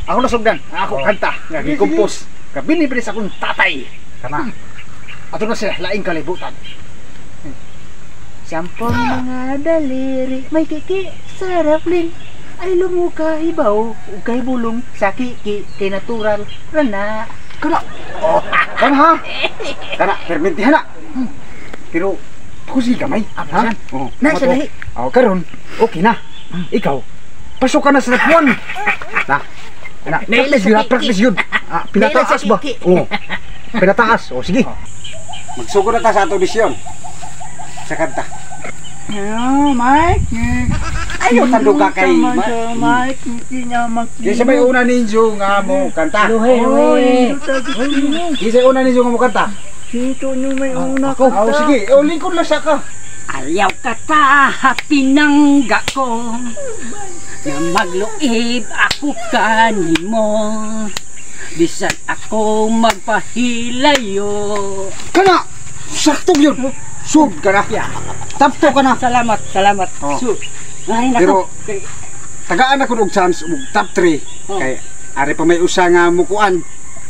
Ako nasugdan, ako kanta, nga gikumpos. Kabini pa sa akong tatay. Kana. Ato na sila, laing kalibutan. Sampung mga daliri, may kiki, sarap ling. Ay lumuka ibaw, ukay bulong, sa kiki, kay natural, rana. Kana. Oh, kana ha. Kana, permitihan na. Pero, ako si gamay. Ha? Oh, Nasa lahi. Oh, karon, okay na. Ikaw, pasok ka na sa nakuan. Na. Na, practice yun, practice yun. Pinataas ba? Oo. Pinataas. O, sige. Magsugo na ta sa audition. Sa kanta. Hello, Mike. Ayaw tandog ka kay Mike, hindi niya Kisa may una ninyo nga mo kanta. Luhe. Kisa una ninyo nga mo kanta. Dito nyo may una Ako. Oh, sige. O, lingkod lang siya ka. Ayaw ka ta, pinangga ko na magluib ako kanimo. Bisan ako magpahilayo. Kana! Sakto yun. Sub ka na. Tapto ka na. Salamat, salamat. Oh. Ay, Pero, nako. tagaan ako ng chance top 3. Kay, ari pa may usa nga mukuan.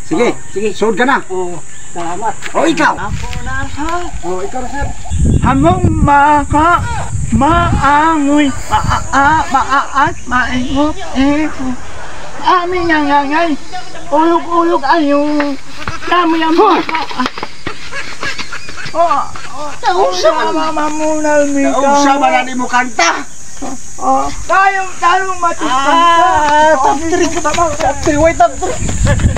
Sige, sige. sud ka na. Oh, salamat. O, ikaw. Ako na sa O, ikaw na sir. hamong maka maangoy maaat maingok amin ngangangay ulog-ulog ayo kami ang Nausa ba na ni mo kanta? tayong talong matutang Top 3 ka ba? Top 3, wait, top 3.